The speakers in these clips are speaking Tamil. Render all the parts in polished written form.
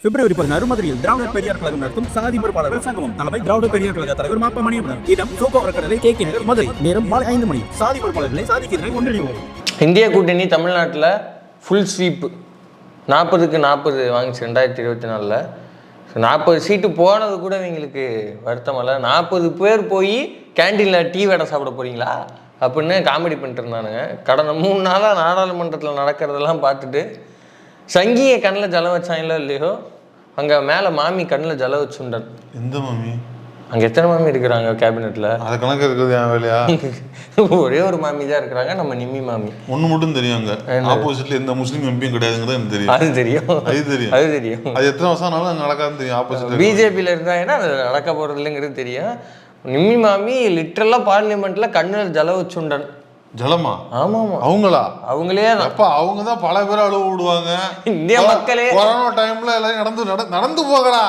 பிப்ரவரி 16 மதுரையில் திராவிடர் பெரியார் கழகம் நடத்தும் சாதி மறுப்பாளர்கள் சங்கமம். தலைமை திராவிடர் பெரியார் கழக தலைவர் மாப்பா மணியப்பன். இடம் சோகோ வரக்கடலை கேகே நகர் மதுரை. நேரம் மாலை 5 மணி. சாதி மறுப்பாளர்களை சாதிக்கு எதிராக ஒன்றிணைவோம். இந்திய கூட்டணி தமிழ்நாட்டில் ஃபுல் ஸ்வீப் 40க்கு 40 வாங்கிச்சு 2024. 40 சீட்டு போனது கூட இவங்களுக்கு வருத்தம் இல்லை. 40 பேர் போய் கேண்டீனில் டீ வடை சாப்பிட போகிறீங்களா அப்படின்னு காமெடி பண்ணிட்டு இருந்தானுங்க. கடந்த 3 நாளாக நாடாளுமன்றத்தில் நடக்கிறதெல்லாம் பார்த்துட்டு சங்கியை கண்ணில் ஜலம் வச்சாங்களோ இல்லையோ, அங்கே மேலே மாமி கண்ணில் ஜலம் வச்சுண்டன். எந்த மாமி? அங்கே எத்தனை மாமி இருக்கிறாங்க கேபினெட்டில்? அது கணக்கு இருக்குது என் வேலையா? ஒரே ஒரு மாமி தான் இருக்கிறாங்க, நம்ம நிம்மி மாமி. ஒன்று மட்டும் தெரியும், அங்கே ஆப்போசிட்ல எந்த முஸ்லீம் எம்பியும் கிடையாதுங்கிறது எனக்கு தெரியும். அது தெரியும், அது தெரியும், அது தெரியும். அது எத்தனை வருஷம் ஆனாலும் அங்கே நடக்காதுன்னு தெரியும். ஆப்போசிட் பிஜேபியில் இருந்தாங்கன்னா அது நடக்க போகிறது இல்லைங்கிறது தெரியும். நிம்மி மாமி லிட்டரலாக பார்லிமெண்ட்டில் கண்ணில் ஜலம் வச்சுண்டன். ஜலமா? ஆமா ஆமா, அவங்களா? அவங்களே அப்ப அவங்க தான் பல பேர் அழுவ விடுவாங்க. இந்திய மக்களே கொரோனா டைம்ல எல்லாரும் நடந்து போகடா,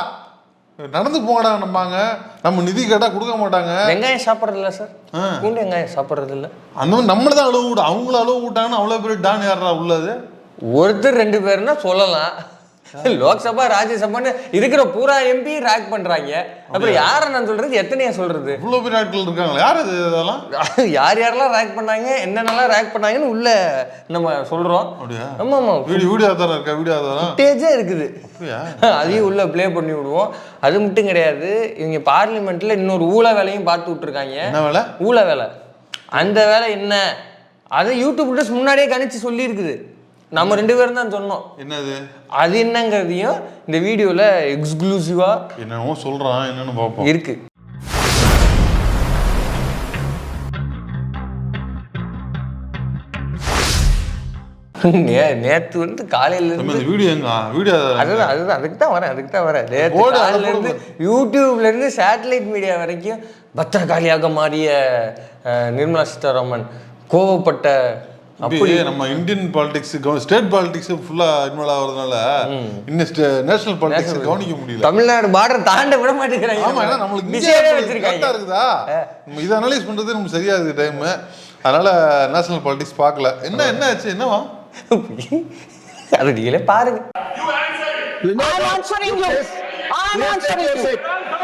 நடந்து போகடா நம்பாங்க. நம்ம நிதி கேட்டா கொடுக்க மாட்டாங்க. வெங்காயம் சாப்பிட்றது இல்லை சார், பூண்டு வெங்காயம் சாப்பிட்றது இல்லை. அந்த மாதிரி நம்மள தான் அழுவ விடும். அவங்கள அழுவ விட்டாங்கன்னா அவ்வளோ பேர் டான் யாரா உள்ளது? ஒருத்தர் 2 பேர்னா சொல்லலாம். லோக்சபா ராஜ்யசபான்னு இருக்கிற பூரா எம்பி ரேக் பண்றாங்க. அப்புறம் யாரை நான் சொல்றது, எத்தனையா சொல்றது? இவ்வளோ பேர் ஆட்கள் இருக்காங்களா? யார் அது? இதெல்லாம் யார் யாரெல்லாம் ரேக் பண்ணாங்க, என்னென்னலாம் ரேக் பண்ணாங்கன்னு உள்ள நம்ம சொல்றோம். ஆமா ஆமா, வீடியோ ஆதாரம் இருக்கா? வீடியோ ஆதாரம் ஃபுட்டேஜே இருக்குது, அதையும் உள்ள ப்ளே பண்ணி விடுவோம். அது மட்டும் கிடையாது, இவங்க பார்லிமெண்ட்ல இன்னொரு ஊழ வேலையும் பார்த்து விட்டுருக்காங்க. என்ன வேலை? ஊழ வேலை. அந்த வேலை என்ன, அதை யூடியூப் வீடியோஸ் முன்னாடியே கணிச்சு சொல்லி இருக்குது. நம்ம 2 பேரும் தான் சொன்னோம் என்னது அது என்னங்கிறதையும் இந்த வீடியோல எக்ஸ்க்ளூசிவா என்னமோ சொல்றான், என்னன்னு பார்ப்போம். இருக்கு. நேத்து வந்து காலையில இருந்து வீடியோ அதுதான் அதுக்கு தான் வரேன். நேத்து காலையில இருந்து யூடியூப்ல இருந்து சேட்டலைட் மீடியா வரைக்கும் பத்திரகாளியாக மாறிய நிர்மலா சீதாராமன் கோவப்பட்ட. அப்படி நம்ம இந்தியன் பாலிடிக்ஸ், ஸ்டேட் பாலிடிக்ஸ் ஃபுல்லா இன்வால்வ் ஆகுறதுனால இன்னும் நேஷனல் பாலிடிக்ஸ் கவனிக்க முடியல. தமிழ்நாடு பார்டர் தாண்ட விட மாட்டேங்கிறாங்க. ஆமா, ஏன்னா நம்மளுக்கு கரெக்டா இருக்குதா, நம்ம இதை அனலைஸ் பண்றது நமக்கு சரியா இருக்கு டைம். அதனால நேஷனல் பாலிடிக்ஸ் பார்க்கல. என்ன ஆச்சு, என்னவா அது நீங்களே பாருங்க.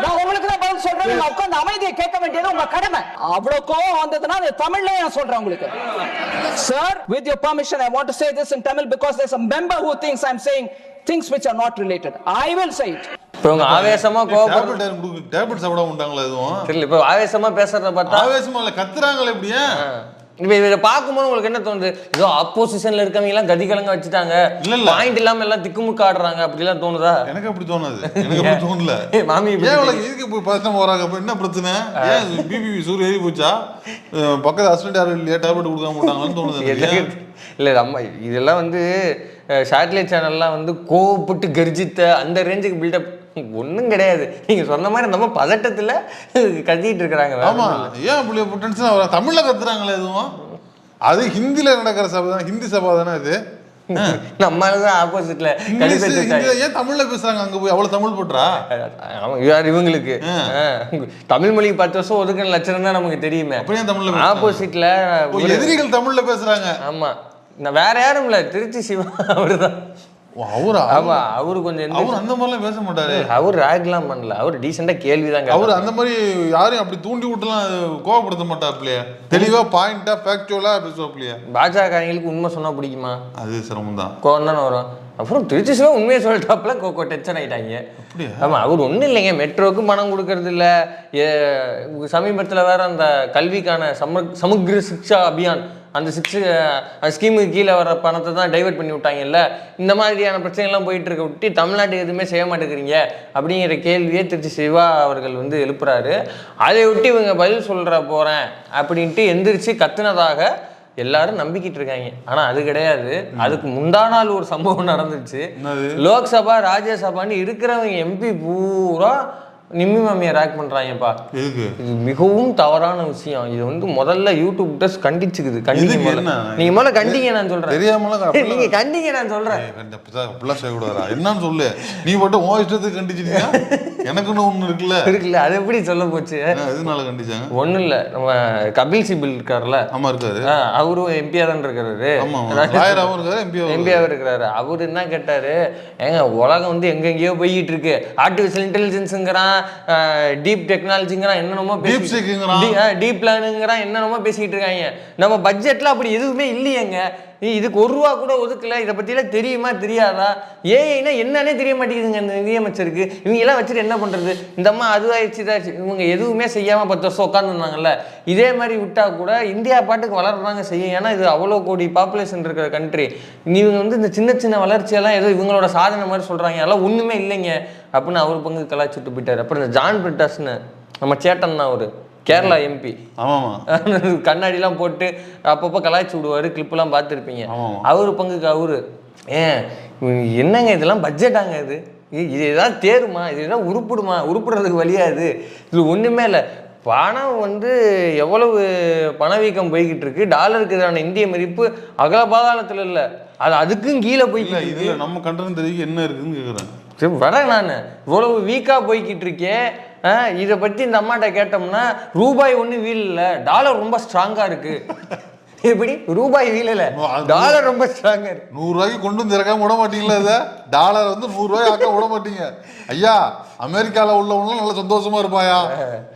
நான் உங்களுக்கு தான் பதில் சொல்றேன். நான் உட்கார்ந்து அமைதியை கேட்க வேண்டியது உங்க கடமை. அவ்வளவு கோவம் வந்ததுன்னா தமிழ்ல நான் சொல்றேன் உங்களுக்கு. Sir, with your permission, I want to say this in Tamil because there's a member who thinks I'm saying things which are not related. I will say it. இப்போ உங்க ஆவேசமா கோவப்பட்டு டேப்லெட் சாப்பிட மாட்டாங்களா? எதுவும் தெரியல. இப்போ ஆவேசமா பேசுறத பார்த்தா ஆவேசமா இல்ல, கத்துறாங்களே. எப்படியா இப்போ இதை பார்க்கும்போது உங்களுக்கு என்ன தோணுது? ஏதோ ஆப்போசிஷன்ல இருக்கவங்க எல்லாம் கதிகலங்க வச்சுட்டாங்க, பாயிண்ட் இல்லாம எல்லாம் திக்குமுக்க ஆடுறாங்க, அப்படிலாம் தோணுதா? எனக்கு அப்படி தோணுது. எனக்கு அப்படி தோணல. மாமி இதுக்கு போய் பசங்க போறாங்க, அப்ப என்ன பிரச்சனை? ஏன் பிபி சூரிய ஏறி போச்சா? பக்கத்து அசிஸ்டன்ட் யாரும் இல்லையா, டேப்லெட் கொடுக்க மாட்டாங்கன்னு தோணுது. இல்லை நம்ம இதெல்லாம் வந்து சேட்டலைட் சேனல்லாம் வந்து கோவப்பட்டு கர்ஜித்த அந்த ரேஞ்சுக்கு பில்டப் ஒன்றும் கிடையாது. நீங்கள் சொன்ன மாதிரி நம்ம பதட்டத்தில் கத்திட்டு இருக்கிறாங்க. ஆமா, ஏன் அப்படி டென்ஷன்? தமிழ்ல கத்துறாங்களே எதுவும்? அது ஹிந்தியில நடக்கிற சபை தான், ஹிந்தி சபை தானே அது. நம்மதான் ஆப்போசிட்ல ஏன் தமிழ்ல பேசுறாங்க? அங்க போய் அவ்வளவு தமிழ் போட்டுறா இவங்களுக்கு தமிழ் மொழிக்கு 10 வருஷம் ஒதுக்கிற லட்சணம் தான் நமக்கு தெரியுமே. அப்படியே தமிழ்ல ஆப்போசிட்ல எதிரிகள் தமிழ்ல பேசுறாங்க. ஆமா, நான் வேற யாரும் இல்ல, திருச்சி சிவா அவருதான். அவரா? ஆமா, அவரு கொஞ்சம் அவர் அந்த மாதிரிலாம் பேச மாட்டாரு. அவர் ராக்லாம் பண்ணல, அவர் டீசெண்டா கேள்விதாங்க. அவர் அந்த மாதிரி யாரையும் அப்படி தூண்டி விட்டுலாம் கோவப்படுத்த மாட்டாப்லையா, தெளிவா பாயிண்டா ஃபேக்சுவலா பேசுவாப்லையா. பாஜகங்களுக்கு உண்மை சொன்னா பிடிக்குமா? அது சிரமம் தான், கோவம் தானே வரும். அப்புறம் திருச்சி சிவா உண்மையை சொல்லிட்டாப்புல டென்ஷன் ஆயிட்டாங்க. ஆமா, அவர் ஒன்றும் இல்லைங்க, மெட்ரோவுக்கு பணம் கொடுக்கறது இல்லை. சமீபத்தில் வேற அந்த கல்விக்கான சமக்ர சிக்ஷா அபியான் அந்த ஸ்கீமுக்கு கீழே வர பணத்தை தான் டைவெர்ட் பண்ணி விட்டாங்கல்ல. இந்த மாதிரியான பிரச்சனைகள்லாம் போயிட்டு இருக்க விட்டு தமிழ்நாட்டுக்கு எதுவுமே செய்ய மாட்டேங்கிறீங்க அப்படிங்கிற கேள்வியே திருச்சி சிவா அவர்கள் வந்து எழுப்புறாரு. அதை விட்டு இவங்க பதில் சொல்ற போறேன் அப்படின்ட்டு எந்திரிச்சு கத்துனதாக எல்லாரும் நம்பிக்கிட்டு இருக்காங்க. ஆனா அது கிடையாது. அதுக்கு முந்தா நாள் ஒரு சம்பவம் நடந்துச்சு. லோக்சபா ராஜ்யசபான்னு இருக்கிறவங்க எம்பி பூரா நிம்மி மாமியை ரேக் பண்றாங்கப்பா. எதுக்கு? இது மிகவும் தவறான விஷயம். இது வந்து முதல்ல யூடியூப் டஸ் கண்டிச்சுக்குது. கண்டிங்க நீங்க முதல்ல கண்டிங்க, நான் சொல்றேன். தெரியாமலாம் நீங்க கண்டிங்க, நான் சொல்றேன். அப்படிலாம் செய்யக்கூடாதா? என்னன்னு சொல்லு. நீ மட்டும் உன் இஷ்டத்துக்கு கண்டிச்சிட்டீங்க, எனக்குன்னு ஒண்ணு இருக்குல்ல. அது எப்படி சொல்ல போச்சு? எதுனால கண்டிச்சாங்க? ஒண்ணும் இல்ல, நம்ம கபில் சிபில் இருக்காருல்ல. ஆமா இருக்காரு. அவரும் எம்பியா தான் இருக்காரு. லாயராவும் இருக்காரு, எம்பியாவும் இருக்கிறாரு. அவரு என்ன கேட்டாரு, ஏங்க உலகம் வந்து எங்கெங்கயோ போயிட்டு இருக்கு, ஆர்டிபிஷியல் இன்டெலிஜென்ஸுங்கிறான், டீப் டெக்னாலஜிங்கிறான், என்னென்னமோ டீப் லேர்னிங்கிறான், என்னென்னமோ பேசிக்கிட்டு இருக்காங்க. நம்ம பட்ஜெட்ல அப்படி எதுவுமே இல்லையேங்க. இதுக்கு ₹1 கூட ஒதுக்கல. இதை பத்தியெல்லாம் தெரியுமா தெரியாதா? ஏஐனா என்னன்னே தெரிய மாட்டேங்குதுங்க இந்த நிதியமைச்சருக்கு. இவங்க எல்லாம் வச்சுட்டு என்ன பண்றது? இந்த அம்மா அது ஆயிடுச்சு இதாச்சு. இவங்க எதுவுமே செய்யாம 10 வருஷம் உட்காந்துருந்தாங்கல்ல. இதே மாதிரி விட்டா கூட இந்தியா பாட்டுக்கு வளர்றாங்க செய்யும். ஏன்னா இது அவ்வளோ கோடி பாப்புலேஷன் இருக்கிற கண்ட்ரி. இவங்க வந்து இந்த சின்ன சின்ன வளர்ச்சியெல்லாம் ஏதோ இவங்களோட சாதனை மாதிரி சொல்றாங்க. அதெல்லாம் ஒண்ணுமே இல்லைங்க அப்படின்னு அவர் பங்கு கலாய்ச்சிட்டு போயிட்டாரு. அப்புறம் இந்த ஜான் பிரிட்டாஸ்னு நம்ம சேட்டன் தான், அவரு கேரளா எம்பி. ஆமாமா, கண்ணாடிலாம் போட்டு அப்பப்போ கலாய்ச்சி விடுவாரு, கிளிப்லாம் பார்த்துருப்பீங்க. அவரு பங்குக்கு அவரு என்னங்க இதெல்லாம் பட்ஜெட்டாங்க, இது ஏதாவது தேருமா, இது ஏதாவது உருப்பிடுறதுக்கு வழியாது. இது ஒண்ணுமே இல்லை. பணம் வந்து எவ்வளவு பணவீக்கம் போய்கிட்டு இருக்கு, டாலருக்கு எதிரான இந்திய மதிப்பு அகல பாதாளத்துல இல்லை, அது அதுக்கும் கீழே போய்கிட்டு இருக்கு. நம்ம கண்டனம் தெரிவிக்க என்ன இருக்குன்னு கேட்குறேன். சரி வரேன் நான். இவ்வளவு வீக்கா போய்கிட்டு இருக்கேன். இதை பத்தி இந்த அம்மாட்ட கேட்டோம்னா ரூபாய் ஒன்றும் வீழல, டாலர் ரொம்ப ஸ்ட்ராங்கா இருக்கு. எப்படி ரூபாய் வீழல, டாலர் ரொம்ப ஸ்ட்ராங்கா இருக்கு. ₹100 கொண்டு வந்து இறக்காம விட மாட்டீங்களா? இதை டாலர் வந்து ₹100 ஆக்க விட மாட்டீங்க ஐயா. அமெரிக்கால உள்ளவங்களும் நல்ல சந்தோஷமா இருப்பாயா,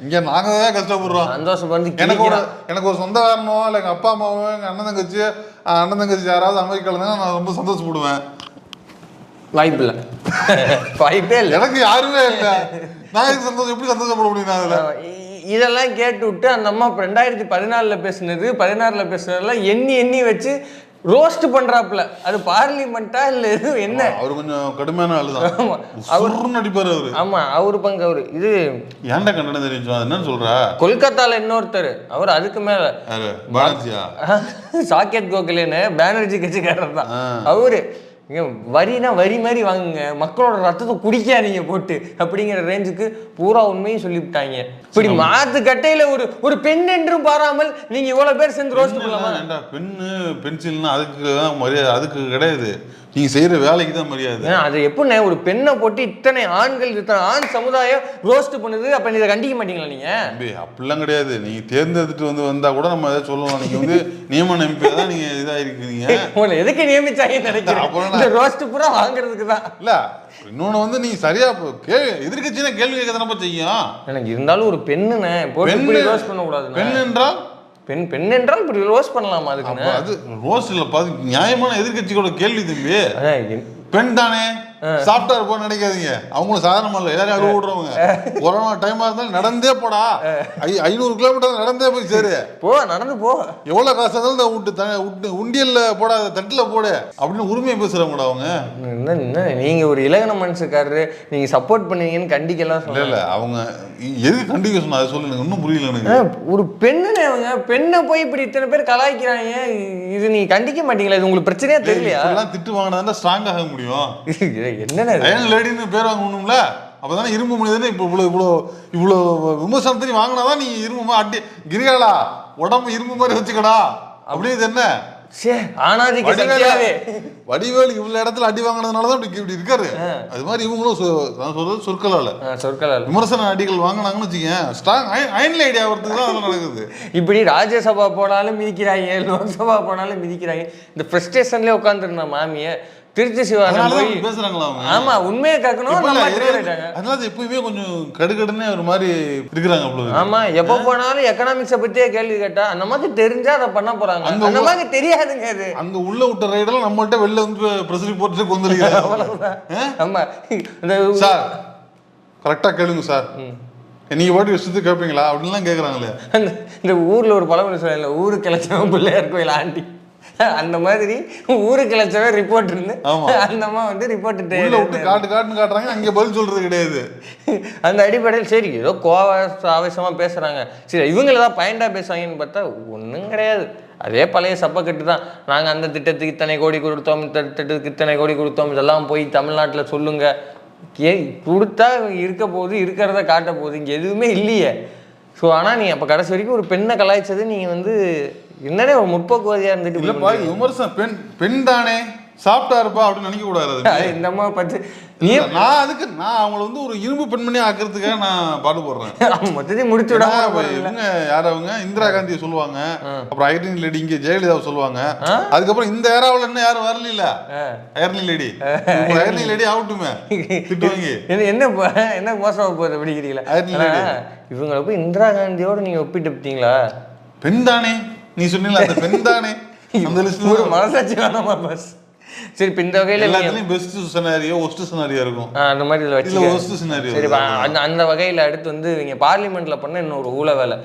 இங்க நாங்க தான் கஷ்டப்படுறோம். சந்தோஷம் வந்து எனக்கு ஒரு சொந்தக்காரனோ இல்லை எங்க அப்பா அம்மாவோ எங்க அண்ணன் தங்கச்சி யாராவது அமெரிக்கால இருந்தா நான் ரொம்ப சந்தோஷப்படுவேன். வாய்ப்பு இல்லை, வாய்ப்பே இல்லை. எனக்கு யாருமே இல்லை, நான் எப்படி சந்தோஷப்பட முடியும்? அதுல இதெல்லாம் கேட்டு விட்டு அந்த அம்மா 2014 பேசுனது 16 பேசுனதெல்லாம் எண்ணி வச்சு ரோஸ்ட் பண்றாப்புல. அது பார்லிமெண்டா இல்ல எதுவும் என்ன? அவரு கொஞ்சம் கடுமையான ஆளுதான், அவரு நடிப்பாரு அவரு. ஆமா, அவரு பங்கு அவரு. இது ஏன்டா கண்டனம் தெரிவிச்சோம், அது என்னன்னு சொல்ற? கொல்கத்தால இன்னொருத்தர் அவர் அதுக்கு மேல சாக்கெட் கோகலேன்னு பானர்ஜி கட்சிக்காரர் தான் அவரு. வரினா வரி மாதிரி வாங்குங்க, மக்களோட ரத்தத்தை குடிக்காதீங்க போட்டு அப்படிங்கிற ரேஞ்சுக்கு பூரா உண்மையும் சொல்லிவிட்டாங்க. இப்படி மாத்து கட்டையில ஒரு பெண் என்றும் பாராமல் நீங்க இவ்வளவு பேர் சேர்ந்து ரோஸ்ட் பண்ணலாமா? பெண்ணு பென்சில்னா அதுக்கு மரியாதை, அதுக்கு கிடையாது, நீங்க செய்யற வேலைக்கு தான் மரியாதை. அது எப்படின்னா ஒரு பெண்ணை போட்டு இத்தனை ஆண்கள், இத்தனை ஆண் சமுதாயம் ரோஸ்ட் பண்ணுது, அப்ப இதை கண்டிக்க மாட்டீங்களா நீங்க? அப்படிலாம் கிடையாது. நீங்க தேர்ந்தெடுத்துட்டு வந்தா கூட நம்ம எதாவது சொல்லலாம். நீங்க வந்து நியமன எம்பி தான் நீங்க இதா இருக்கீங்க. எதுக்கு நியமிச்சாங்க நினைக்கிறேன், ரோஸ்ட் பூரா வாங்குறதுக்கு தான். இல்ல இன்னொன்னு வந்து நீங்க சரியா எதிர்கட்சினா கேள்வி கேட்க தானப்பா செய்யும். எனக்கு இருந்தாலும் ஒரு பெண்ணுன்னு போட்டு ரோஸ்ட் பண்ண கூடாது. பெண் என்றால் பெண் என்றால் இப்படி ரோஸ்ட் பண்ணலாமா? அதுக்கு அது ரோஸ்ட் இல்ல, நியாயமான எதிர்கட்சியோட கேள்வி தம்பி. பெண் தானே சாப்பிட்டா இருப்போம் நினைக்காதீங்க, அவங்களும் சாதாரணமா இல்ல, எல்லாரும் அழுவ விடுறவங்க. கொரோனா டைமா இருந்தாலும் நடந்தே போடா, 500 கிலோமீட்டர் நடந்தே போய் சேரு, போ நடந்து போ, எவ்வளவு காசு இருந்தாலும் விட்டு உண்டியல்ல போடாத தட்டுல போடு அப்படின்னு உரிமையை பேசுறவங்கடா அவங்க. நீங்க ஒரு இலகன மனுஷக்காரரு, நீங்க சப்போர்ட் பண்ணுவீங்கன்னு கண்டிக்கலாம் சொல்ல. இல்ல அவங்க எதுக்கு கண்டிக்க சொன்னா அதை சொல்லுங்க, இன்னும் புரியல எனக்கு. ஒரு பெண்ணுன்னு அவங்க பெண்ணை போய் இப்படி இத்தனை பேர் கலாய்க்கிறாங்க, இது நீங்க கண்டிக்க மாட்டீங்களா? இது உங்களுக்கு பிரச்சனையா தெரியலையா? திட்டு வாங்கினா ஸ்ட்ராங் ஆக முடியும். என்னன்னு பேர் வாங்கணும்ல, அப்பதானே இரும்பு மனிதனே. இப்ப இவ்வளவு விமர்சனத்தையும் வாங்கினாதான் நீ இரும்பு அடி கிரிகாலா உடம்பு இரும்பு மாதிரி வச்சுக்கடா அப்படின்னு. என்ன வடிவேலு இவ்வளவு இடத்துல அடி வாங்கினதுனாலதான் இப்படி இருக்காரு. அது மாதிரி இவங்களும் சொற்களால விமர்சன அடிகள் வாங்கினாங்கன்னு வச்சுக்கேன், ஸ்ட்ராங் அயன்ல ஐடியா வரதுக்கு தான் நடக்குது. இப்படி ராஜ்யசபா போனாலும் மிதிக்கிறாங்க, லோக்சபா போனாலும் மிதிக்கிறாங்க. இந்த ஃப்ரஸ்ட்ரேஷன்லயே உட்காந்துருந்தா மாமிய திருச்சி சிவானந்தம் போய் பேசுறாங்களா? ஆமா, உண்மையை கேட்கணும். அதனால எப்பவுமே கொஞ்சம் கடுகடுன்னு ஒரு மாதிரி இருக்கிறாங்க. ஆமா, எப்ப போனாலும் எக்கனாமிக்ஸ பத்தியே கேள்வி கேட்டா அந்த மாதிரி தெரிஞ்சா அதை பண்ண போறாங்க, அந்த மாதிரி தெரியாதுங்க. அது அங்க உள்ள விட்ட ரைடெல்லாம் நம்மள்ட்ட வெளில வந்து பிரஸ் ரிப்போர்ட் கொந்துருக்காங்க. ஆமா சார், கரெக்டா கேளுங்க சார், நீங்க பாட்டு விஷயத்து கேட்பீங்களா அப்படின்லாம் கேட்கறாங்களே. இந்த ஊர்ல ஒரு பழமொழி சொல்லல, ஊரு கிளச்சவன் பிள்ளையார் கோயில் ஆண்டி, அந்த மாதிரி ஊருக்கு லட்சவே ரிப்போர்ட் இருந்து அந்த அம்மா வந்து ரிப்போர்ட் விட்டு காட்டுன்னு காட்டுறாங்க, அங்கே பதில் சொல்றது கிடையாது. அந்த அடிப்படையில் சரி ஏதோ ஆவேசமா பேசுறாங்க, சரி இவங்கள தான் பயன்டா பேசுவாங்கன்னு பார்த்தா ஒன்றும் கிடையாது. அதே பழைய சப்பக்கட்டு தான். நாங்கள் அந்த திட்டத்துக்கு இத்தனை கோடி கொடுத்தோம், இந்த திட்டத்துக்கு இத்தனை கோடி கொடுத்தோம், இதெல்லாம் போய் தமிழ்நாட்டில் சொல்லுங்க. கொடுத்தா இருக்க போகுது, இருக்கிறத காட்ட போகுது, இங்கே எதுவுமே இல்லையே. ஸோ ஆனால் நீ அப்போ கடைசி வரைக்கும் ஒரு பெண்ணை கலாய்ச்சது நீங்கள் வந்து என்னடே ஒரு முற்போக்குவாதியாக இருந்துட்டு இல்லைப்பா, விமர்சனம் பெண் தானே சாப்பிட்டா இருப்பா அப்படின்னு நினைக்க கூடாது. இந்த மாதிரி பார்த்து நான் அவங்கள வந்து ஒரு இரும்பு பெண்மணி ஆக்குறதுக்காக நான் பாட்டு போடுறேன். மொத்தத்தையும் முடிச்சு விட இவங்க யார் அவங்க இந்திரா காந்தியை சொல்லுவாங்க, அப்புறம் ஐரன் லேடி இங்கே ஜெயலலிதாவை சொல்லுவாங்க. அதுக்கப்புறம் இந்த ஏராவில் இன்னும் யாரும் வரல. ஐரன் லேடி ஐரன் லேடி ஆகட்டுமே திட்டுவாங்க. என்ன மோசமாக போகுது பிடிக்கிறீங்களா? இவங்களை போய் இந்திரா காந்தியோட நீங்க ஒப்பிட்டு விட்டீங்களா? பெண் தானே நீ சொன்னீங்களா, அந்த பெண் தானே அந்த லிஸ்ட்ல ஒரு மனசாட்சி வேணாமா? பஸ் சரி, இப்போ இந்த வகையில் எல்லாத்துலயும் பெஸ்ட் சினாரியோ ஒஸ்ட் சினாரியோ இருக்கும். அந்த மாதிரி இதில் வச்சு ஒஸ்ட் சினாரியோ. சரி, அந்த வகையில் அடுத்து வந்து இவங்க பார்லிமெண்ட்ல பண்ண இன்னொரு ஊழ வேலை.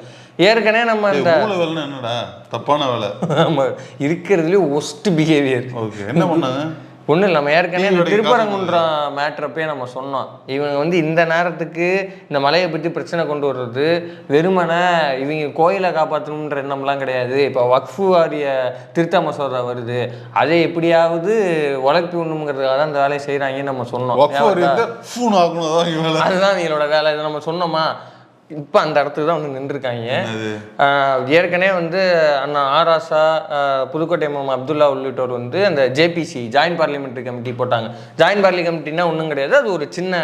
ஏற்கனவே நம்ம அந்த ஊழ வேலைன்னா என்னடா தப்பான வேலை, நம்ம இருக்கிறதுலேயும் ஒஸ்ட் பிஹேவியர். ஓகே, என்ன பண்ணாங்க? ஒன்றும் இல்லை, நம்ம ஏற்கனவே இந்த திருப்பரங்குன்றம் மேட்ரப்பே நம்ம சொன்னோம். இவங்க வந்து இந்த நேரத்துக்கு இந்த மலையை பற்றி பிரச்சனை கொண்டு வர்றது வெறுமனை இவங்க கோயிலை காப்பாற்றணுன்ற எண்ணம்லாம் கிடையாது. இப்போ வக்ஃபு வாரிய திருத்த மசோதா வருது, அதை எப்படியாவது உழைப்பி ஒண்ணுங்கிறதுக்காக தான் இந்த வேலையை செய்கிறாங்கன்னு நம்ம சொன்னோம். அதுதான் இவங்களோட வேலை. இதை நம்ம சொன்னோமா? இப்போ அந்த இடத்துக்கு தான் வந்து நின்றுருக்காங்க. ஏற்கனவே வந்து அண்ணா ஆராசா, புதுக்கோட்டை மாமா அப்துல்லா உள்ளிட்டோர் வந்து அந்த ஜேபிசி ஜாயின்ட் பார்லிமெண்ட்ரி கமிட்டி போட்டாங்க. ஜாயின்ட் பார்லி கமிட்டினா ஒன்றும் கிடையாது, அது ஒரு சின்ன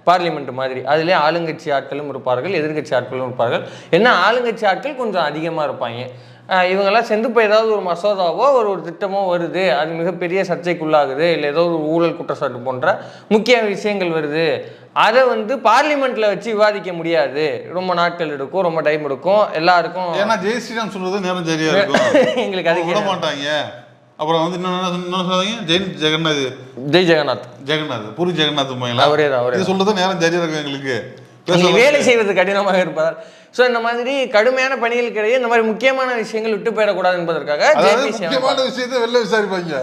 பார்லிமெண்ட் மாதிரி. அதுலேயே ஆளுங்கட்சி ஆட்களும் இருப்பார்கள், எதிர்கட்சி ஆட்களும் இருப்பார்கள். ஏன்னா ஆளுங்கட்சி ஆட்கள் கொஞ்சம் அதிகமாக இருப்பாங்க. இவங்கெல்லாம் சேர்ந்து இப்போ ஏதாவது ஒரு மசோதாவோ ஒரு திட்டமோ வருது, அது மிகப்பெரிய சர்ச்சைக்குள்ளாகுது, இல்லை ஏதோ ஒரு ஊழல் குற்றச்சாட்டு போன்ற முக்கிய விஷயங்கள் வருது, அதை வந்து பார்லிமெண்ட்ல வச்சு விவாதிக்க முடியாது. ரொம்ப நாட்கள் எடுக்கும், ரொம்ப டைம் எடுக்கும் எல்லாருக்கும். ஏன்னா ஜெய் ஸ்ரீராம் சொல்றது நேரம் சரியா இருக்கும். எங்களுக்கு அது விட மாட்டாங்க. அப்புறம் வந்து இன்னொன்னு ஜெய் ஜெகநாத் பூரி ஜெகநாத் அவரே சொல்றது நேரம் சரியா இருக்கும். எங்களுக்கு வேலை செய்வது கடினமாக இருப்பதால். ஸோ இந்த மாதிரி கடுமையான பணிகளுக்கு இடையே இந்த மாதிரி முக்கியமான விஷயங்கள் விட்டு போயிடக்கூடாது என்பதற்காக முக்கியமான விஷயத்தை வெளில விசாரிப்பாங்க,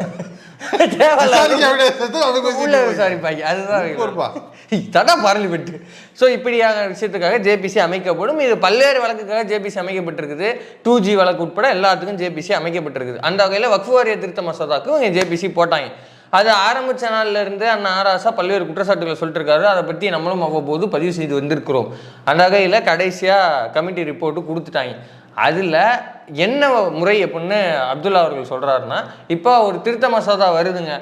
விசாரிப்பாங்க. அதுதான் பார்லிமெண்ட். ஸோ இப்படியான விஷயத்துக்காக ஜேபிசி அமைக்கப்படும். இது பல்வேறு வழக்குக்காக ஜேபிசி அமைக்கப்பட்டிருக்குது. 2G வழக்கு உட்பட எல்லாத்துக்கும் ஜேபிசி அமைக்கப்பட்டிருக்குது. அந்த வகையில் வக்ஃபு வாரிய திருத்த மசோதாக்கும் இங்கே ஜேபிசி போட்டாங்க. அது ஆரம்பித்த நாளில் இருந்து அண்ணா ஆராசா பல்வேறு குற்றச்சாட்டுகளை சொல்லிட்டு இருக்காரு. அதை பற்றி நம்மளும் அவ்வப்போது பதிவு செய்து வந்திருக்கிறோம். அந்த வகையில் கடைசியாக கமிட்டி ரிப்போர்ட்டு கொடுத்துட்டாங்க. அதில் என்ன முறை அப்படின்னு அப்துல்லா அவர்கள் சொல்கிறாருன்னா, இப்போ ஒரு திருத்த மசோதா வருதுங்க,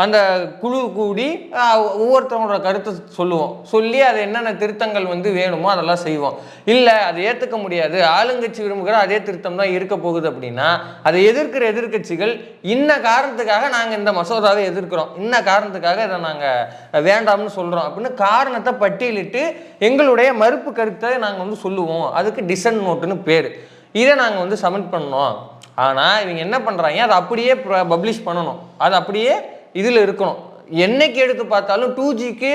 அந்த குழு கூடி ஒவ்வொருத்தவங்களோட கருத்தை சொல்லி அது என்னென்ன திருத்தங்கள் வந்து வேணுமோ அதெல்லாம் செய்வோம். இல்லை அதை ஏற்றுக்க முடியாது, ஆளுங்கட்சி விரும்புகிற அதே திருத்தம் தான் இருக்க போகுது அப்படின்னா அதை எதிர்க்கிற எதிர்கட்சிகள் இன்ன காரணத்துக்காக நாங்கள் இந்த மசோதாவை எதிர்க்கிறோம், இன்ன காரணத்துக்காக இதை நாங்கள் வேண்டாம்னு சொல்கிறோம் அப்படின்னு காரணத்தை பட்டியலிட்டு எங்களுடைய மறுப்பு கருத்தை நாங்கள் வந்து சொல்லுவோம். அதுக்கு டிசன்ட் நோட்டுன்னு பேர். இதை நாங்கள் வந்து சப்மிட் பண்ணோம். ஆனால் இவங்க என்ன பண்ணுறாங்க, அதை அப்படியே பப்ளிஷ் பண்ணணும், அது அப்படியே இதில் இருக்கணும். என்னைக்கு எடுத்து பார்த்தாலும் 2Gக்கு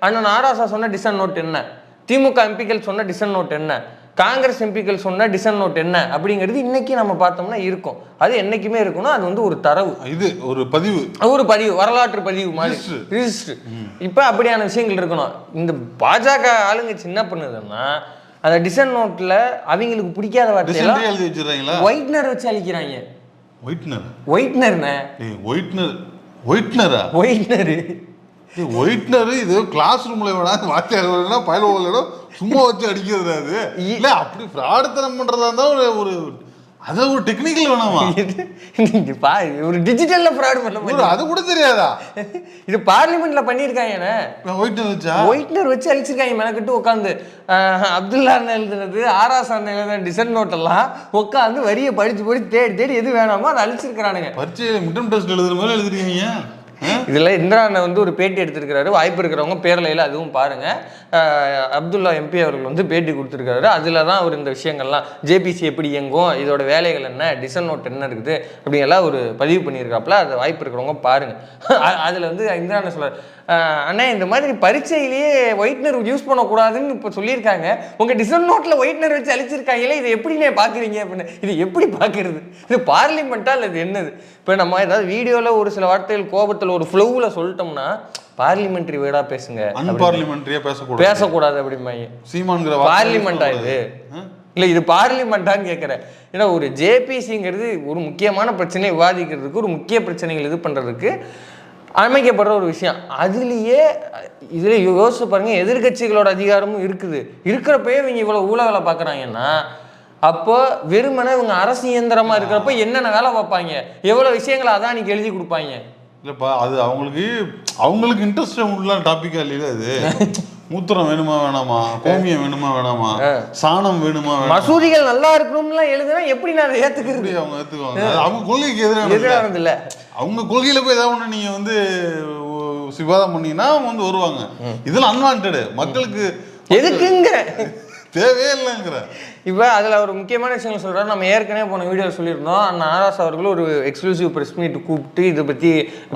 அண்ணன் ஆராசா சொன்ன டிசன்ட் நோட் என்ன, திமுக எம்பிக்கள் சொன்ன டிசன்ட் நோட் என்ன, காங்கிரஸ் எம்பிக்கள் சொன்ன டிசன்ட் நோட் என்ன அப்படிங்கிறது இன்னைக்கு நம்ம பார்த்தோம்னா இருக்கும். அது என்னைக்குமே இருக்கணும். அது வந்து ஒரு தரவு, இது ஒரு பதிவு வரலாற்று பதிவு மாதிரி ரிஜிஸ்டர். இப்போ அப்படியான விஷயங்கள் இருக்கணும். இந்த பாஜக ஆளுங்கட்சி என்ன பண்ணுதுன்னா, அந்த டிசன்ட் நோட்ல அவங்களுக்கு பிடிக்காத வார்த்தையெல்லாம் எழுதி வச்சிருக்காங்களா, ஒயிட்னர் வச்சு அழிக்கிறாங்க. ஒயிட்னர் இது கிளாஸ் ரூம்ல வேணா வாத்தியார் பயில சும்மா வச்சு அடிக்கிறது. அது இல்ல அப்படி ஃப்ராடுத்தனம் பண்றதா இருந்தா ஒரு அது ஒரு டெக்னிக்கல் வேணாமா? ஒரு டிஜிட்டல்ல ஃப்ராட் பண்ண முடியும், அது கூட தெரியாதா? இது பார்லிமெண்ட்ல பண்ணிருக்காங்க. ஒயிட்னர் வச்சு அழிச்சிருக்காங்க. மெனக்கிட்டு உட்காந்து அப்துல்லா எழுதுனது, ஆராசா எழுதுன டிசன்ட் நோட் எல்லாம் உட்காந்து வரியை படிச்சு தேடி எது வேணாமோ அதை அழிச்சிருக்கிறானுங்க. பரீட்சையில மிட்டம் டெஸ்ட் எழுதுற மாதிரி எழுதுறீங்க. இதில் இந்திரா அண்ணன் வந்து ஒரு பேட்டி எடுத்திருக்கிறாரு. வாய்ப்பு இருக்கிறவங்க பேரலையில் அதுவும் பாருங்கள். அப்துல்லா எம்பி அவர்கள் வந்து பேட்டி கொடுத்துருக்காரு. அதில் தான் அவர் இந்த விஷயங்கள்லாம் ஜேபிசி எப்படி இயங்கும், இதோட வேலைகள் என்ன, டிசன்ட் நோட் என்ன இருக்குது அப்படிங்கெல்லாம் ஒரு பதிவு பண்ணியிருக்காப்புல. அது வாய்ப்பு இருக்கிறவங்க பாருங்கள். அதில் வந்து இந்திரா அண்ணன் சொல்கிறார், அண்ணா இந்த மாதிரி பரீட்சையிலேயே ஒயிட்னர் யூஸ் பண்ணக்கூடாதுன்னு இப்போ சொல்லியிருக்காங்க, உங்கள் டிசன்ட் நோட்டில் ஒயிட்னர் வச்சு அழிச்சிருக்காங்களே, இதை எப்படின்னே பார்க்குறீங்க அப்படின்னு. இது எப்படி பார்க்குறது? இது பார்லிமெண்ட்டா இல்லை இது என்னது? இப்போ நம்ம ஏதாவது வீடியோவில் ஒரு சில வார்த்தைகள் கோபத்தில் ஒரு ஃப்ளோவில் சொல்லிட்டோம்னா பார்லிமெண்ட்ரி வேர்டா பேசுங்க, அன்பார்லிமெண்ட்ரியா பேசக்கூடாது அப்படிம்பாங்க. சீமான்கிற பார்லிமெண்டா இது இல்லை, இது பார்லிமெண்ட்டான்னு கேட்குறேன். ஏன்னா ஒரு ஜேபிசிங்கிறது ஒரு முக்கியமான பிரச்சனையை விவாதிக்கிறதுக்கு, ஒரு முக்கிய பிரச்சனைகள் இது பண்ணுறதுக்கு அமைக்கப்படுற ஒரு விஷயம். அதுலேயே இதில் யோசிச்சு பாருங்க, எதிர்கட்சிகளோட அதிகாரமும் இருக்குது. இருக்கிறப்பயே இவங்க இவ்வளோ ஊழ வேலை பார்க்குறாங்கன்னா, அப்போ வெறுமனே இவங்க அரசு இயந்திரமா இருக்கிறப்ப என்னென்ன வேலை பார்ப்பாங்க, எவ்வளோ விஷயங்களை அதானிக்கு எழுதி கொடுப்பாங்க. இல்லைப்பா, அது அவங்களுக்கு இன்ட்ரெஸ்ட் உள்ள டாப்பிக்கா இல்லையா? அது மூத்திரம் வேணுமா வேணாமா, கோமியம் வேணுமா வேணாமா, சாணம் வேணுமா, மசூதிகள் நல்லா இருக்கணும்லாம் எழுதுனா எப்படி நான் அதை ஏத்துக்கிறது? அவங்க ஏத்துக்குவாங்க. அவங்க கொள்கைக்கு எதிரானது இல்ல. அவங்க கொள்கையில போய் ஏதாவது ஒண்ணு நீங்க வந்து விவாதம் பண்ணீங்கன்னா அவங்க வந்து வருவாங்க. இதெல்லாம் அன்வான்டடு, மக்களுக்கு எதுக்குங்க தேவையே இல்லைங்கிற. இப்போ அதில் ஒரு முக்கியமான விஷயங்கள் சொல்கிறார். நம்ம ஏற்கனவே போன வீடியோவில் சொல்லியிருந்தோம், அண்ணா ஆர்எஸ் அவர்களும் ஒரு எக்ஸ்க்ளூசிவ் ப்ரெஸ் மீட் கூப்பிட்டு இதை பற்றி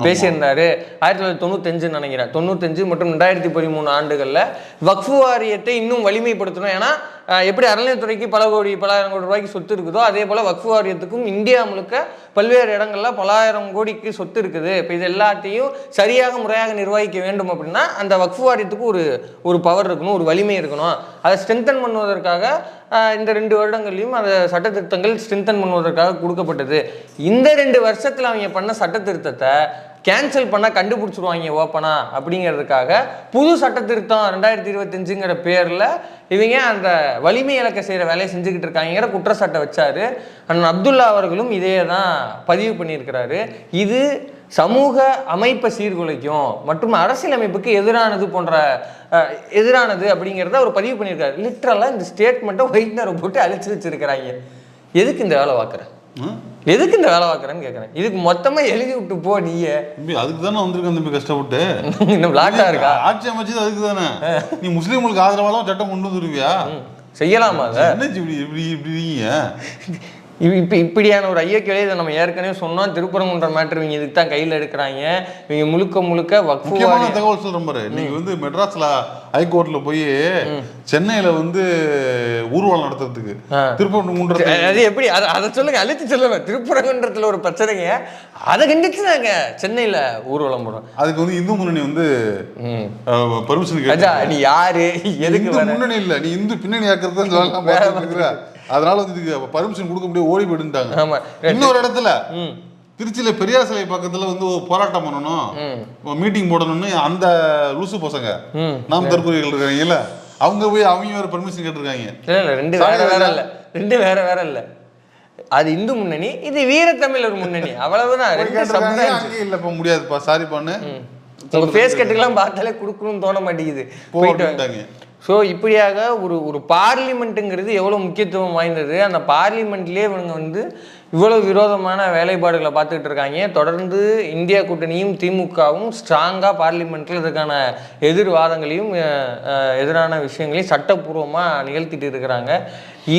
பேசியிருந்தார். 1995 நினைக்கிறேன், 95 மற்றும் 2013 ஆண்டுகளில் வக்ஃபு வாரியத்தை இன்னும் வலிமைப்படுத்தணும். ஏன்னா எப்படி அறநிலையத்துறைக்கு பலாயிரம் கோடி ரூபாய்க்கு சொத்து இருக்குதோ, அதே போல் வக்ஃபு வாரியத்துக்கும் இந்தியா முழுக்க பல்வேறு இடங்களில் பலாயிரம் கோடிக்கு சொத்து இருக்குது. இப்போ இது எல்லாத்தையும் சரியாக முறையாக நிர்வகிக்க வேண்டும் அப்படின்னா அந்த வக்ஃபு வாரியத்துக்கு ஒரு பவர் இருக்கணும், ஒரு வலிமை இருக்கணும். அதை ஸ்ட்ரென்தன் பண்ணுவதற்காக இந்த 2 வருடங்கள்லையும் அந்த சட்ட திருத்தங்கள் ஸ்ட்ரென்தன் பண்ணுவதற்காக கொடுக்கப்பட்டது. இந்த 2 வருஷத்தில் அவங்க பண்ண சட்ட திருத்தத்தை கேன்சல் பண்ணால் கண்டுபிடிச்சிருவாங்க ஓப்பனா அப்படிங்கிறதுக்காக புது சட்ட திருத்தம் 2025ங்கிற பேரில் இவங்க அந்த வலிமை இலக்க செய்கிற வேலையை செஞ்சுக்கிட்டு இருக்காங்கிற குற்றச்சாட்டை வச்சாரு. அண்ணன் அப்துல்லா அவர்களும் இதே தான் பதிவு பண்ணியிருக்கிறாரு. இது சமூக அமைப்பை சீர்குலைக்கும் மற்றும் அரசியலமைப்புக்கு எதிரானது அப்படிங்கிறத அவர் பதிவு பண்ணியிருக்காரு. லிட்ரலாக இந்த ஸ்டேட்மெண்ட்டை ஒயிட்னரை போட்டு அழிச்சு வச்சிருக்கிறாங்க. எதுக்கு இந்த வேலை பார்க்குறேன், எதுக்கு இந்த வேலை பார்க்குறேன்னு கேட்குறேன். இதுக்கு மொத்தமாக எழுதி விட்டு போ நீயே. அதுக்கு தானே வந்திருக்கேன் தம்பி, கஷ்டப்பட்டு இன்னும் பிளாட்டா இருக்கா? ஆட்சி அமைச்சது அதுக்கு தானே. நீ முஸ்லீம்களுக்கு ஆதரவாலாம் சட்டம் கொண்டு வந்துருவியா? செய்யலாமா? என்ன இப்படி இப்படியான ஒரு ஐயக்கேளை இதை நம்ம ஏற்கனவே சொன்னோம். திருப்பரங்குன்றம் மேட்டர் இவங்க இதுக்கு தான் கையில் எடுக்கிறாங்க. இவங்க முழுக்க முக்கியமான தகவல் சொல்றேன் பாரு. இன்னைக்கு வந்து மெட்ராஸ்ல ஹைகோர்ட்ல போய் சென்னையில வந்து ஊர்வலம் நடத்துறதுக்கு திருப்பரங்குன்றத்தை அது எப்படி அதை சொல்லுங்க, அழிச்சு சொல்லுங்க. திருப்பரங்குன்றத்துல ஒரு பிரச்சனைங்க, அதை கண்டிச்சுனாங்க சென்னையில ஊர்வலம் போடுறோம். அதுக்கு வந்து இந்து முன்னணி வந்து பர்மிஷன் கேட்டா, நீ யாரு எதுக்கு முன்னணி இல்ல, நீ இந்து பின்னணி ஆக்குறத அதனால வந்து இதுக்கு பர்மிஷன் கொடுக்க முடியாது, ஓடி போயிட்டாங்க. இன்னொரு இடத்துல திருச்சியில பெரியார் சிலை பக்கத்துல வந்து ஒரு போராட்டம் பண்ணணும், மீட்டிங் போடணும்னு அந்த லூசு பசங்க நாம் தற்கொலைகள் இருக்காங்கல்ல, அவங்க போய் அவங்க வேற பர்மிஷன் கேட்டிருக்காங்க. ரெண்டு வேற இல்ல. அது இந்து முன்னணி, இது வீரத்தமிழர் முன்னணி, அவ்வளவுதான். இல்ல இப்ப முடியாதுப்பா, சாரி பண்ணு, உங்க ஃபேஸ் கட்டுக்கெல்லாம் பார்த்தாலே கொடுக்கணும்னு தோண மாட்டேங்குது, போயிட்டாங்க. ஸோ இப்படியாக ஒரு பார்லிமெண்ட்டுங்கிறது எவ்வளோ முக்கியத்துவம் வாய்ந்தது. அந்த பார்லிமெண்ட்லேயே இவங்க வந்து இவ்வளோ விரோதமான வேலைப்பாடுகளை பார்த்துக்கிட்டு இருக்காங்க. தொடர்ந்து இந்தியா கூட்டணியும் திமுகவும் ஸ்ட்ராங்காக பார்லிமெண்ட்டில் இதுக்கான எதிர்வாதங்களையும் எதிரான விஷயங்களையும் சட்டப்பூர்வமாக நிகழ்த்திட்டு இருக்கிறாங்க.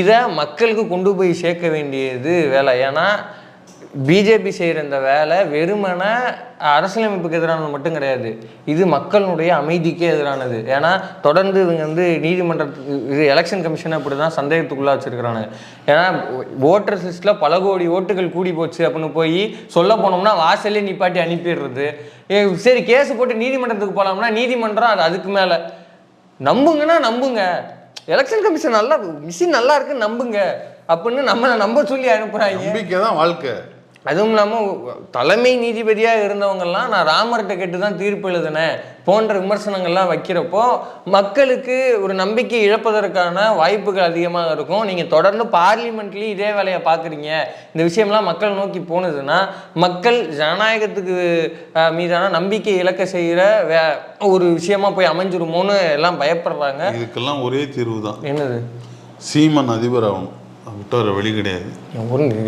இதை மக்களுக்கு கொண்டு போய் சேர்க்க வேண்டியது வேலை. ஏன்னா பிஜேபி செய்கிற இந்த வேலை வெறுமன அரசியலமைப்புக்கு எதிரானது மட்டும் கிடையாது, இது மக்களுடைய அமைதிக்கே எதிரானது. ஏன்னா தொடர்ந்து இவங்க வந்து நீதிமன்றத்துக்கு இது எலெக்ஷன் கமிஷனை அப்படி தான் சந்தேகத்துக்குள்ளே வச்சுருக்கிறாங்க. ஏன்னா ஓட்டர்ஸ் லிஸ்ட்டில் பல கோடி ஓட்டுகள் கூடி போச்சு அப்படின்னு போய் சொல்ல போனோம்னா வாசல்லே நிப்பாட்டி அனுப்பிடுறது. சரி கேஸ் போட்டு நீதிமன்றத்துக்கு போகலாம்னா நீதிமன்றம் அது அதுக்கு மேலே. நம்புங்கன்னா நம்புங்க, எலெக்ஷன் கமிஷன் நல்லா மிஷின் நல்லா இருக்குன்னு நம்புங்க அப்படின்னு நம்மளை நம்ப சொல்லி அனுப்புகிறாங்க. நம்பிக்கை தான் வாழ்க்கை. அதுவும் இல்லாமல் தலைமை நீதிபதியாக இருந்தவங்கெல்லாம் நான் ராமர்கிட்ட கேட்டு தான் தீர்ப்பு எழுதினேன் போன்ற விமர்சனங்கள்லாம் வைக்கிறப்போ மக்களுக்கு ஒரு நம்பிக்கை இழப்பதற்கான வாய்ப்புகள் அதிகமாக இருக்கும். நீங்கள் தொடர்ந்து பார்லிமெண்ட்லேயும் இதே வேலையை பார்க்குறீங்க, இந்த விஷயம்லாம் மக்கள் நோக்கி போனதுன்னா மக்கள் ஜனநாயகத்துக்கு மீதான நம்பிக்கை இழக்க செய்கிற ஒரு விஷயமா போய் அமைஞ்சிருமோன்னு எல்லாம் பயப்படுறாங்க. இதுக்கெல்லாம் ஒரே தீர்வு தான். என்னது? சீமான் அதிபர் ஆகணும், விட்டு வர வழி கிடையாது.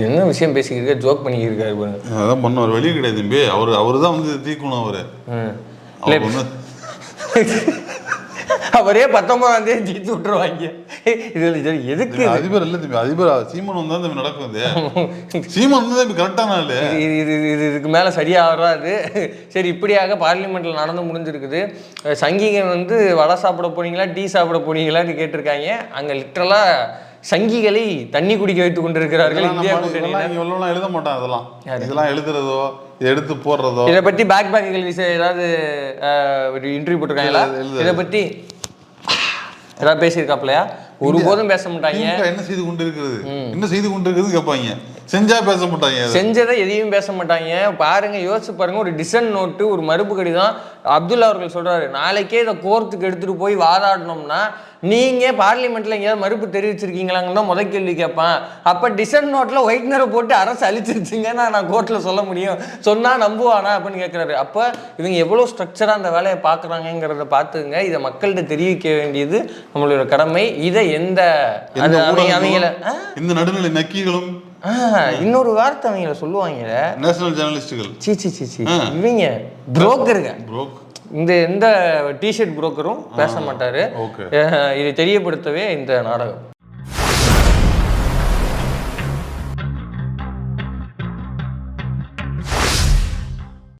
என்ன விஷயம் பேசிக்கிருக்க, ஜோக் பண்ணிக்கிருக்காரு. அதான் பண்ண ஒரு வழி கிடையாது தம்பி. அவரு தான் வந்து தீக்கணும். அவரே 19ஆம் தேதி ஜெயிச்சு விட்டுருவாங்க. இதுல எதுக்கு அதிபர் இல்ல தம்பி, அதிபர் சீமான் வந்தா தம்பி நடக்குது. சீமான் வந்து தம்பி கரெக்டான ஆளு. இதுக்கு மேல சரியா வராது. சரி, இப்படியாக பார்லிமெண்ட்ல நடந்து முடிஞ்சிருக்குது. சங்கிகள் வந்து வடை சாப்பிட போனீங்களா டீ சாப்பிட போனீங்களான்னு கேட்டிருக்காங்க. அங்க லிட்டரலா சங்கிகளை தண்ணி குடிக்க வைத்துக் கொண்டிருக்கிறார்கள். இந்தியா கூட்டணியில எழுத மாட்டான். இதெல்லாம் எழுதுறதோ எடுத்து போடுறதோ. இதை பத்தி பேக்கள் விஷயம் ஏதாவது இன்டர்வியூ போட்டிருக்காங்களா? இதை பத்தி ஏதாவது பேசியிருக்காப்லையா? ஒருபோதும் பேச மாட்டாங்க. என்ன செய்து கொண்டு இருக்கிறது கேட்பாங்க. செஞ்சா பேச மாட்டாங்க, செஞ்சதை எதையும் பேச மாட்டாங்க. பாருங்க, யோசிச்சு பாருங்க, ஒரு டிசன் நோட்டு, ஒரு மறுப்பு கடிதம் அப்துல்லா அவர்கள் சொல்றாரு, நாளைக்கே இதை கோர்ட்டுக்கு எடுத்துட்டு போய் வாதாடணும்னா நீங்க பார்லிமெண்ட்ல எங்கேயாவது மறுப்பு தெரிவிச்சிருக்கீங்களான்னு தான் முதல் கேள்வி கேட்பான். அப்ப டிசன் நோட்ல ஒயிட்னரை போட்டு அரசு அழிச்சிருச்சுங்கன்னா நான் கோர்ட்ல சொல்ல முடியும், சொன்னா நம்புவானா அப்படின்னு கேட்கிறாரு. அப்ப இவங்க எவ்வளவு ஸ்ட்ரக்சரா அந்த வேலையை பாக்குறாங்கிறத பார்த்துங்க. இதை மக்கள்கிட்ட தெரிவிக்க வேண்டியது நம்மளோட கடமை. இதை எந்த அவங்கள இந்த நடுநிலை நக்கிகளும் இன்னொரு வார்த்தை அவங்கள சொல்லுவாங்க, நேஷனல் ஜேர்னலிஸ்டுகள். சீ இவங்க புரோக்கருங்க. எந்த டிஷர்ட் புரோக்கரும் பேச மாட்டாரு. இதை தெரியப்படுத்தவே இந்த நாடகம்.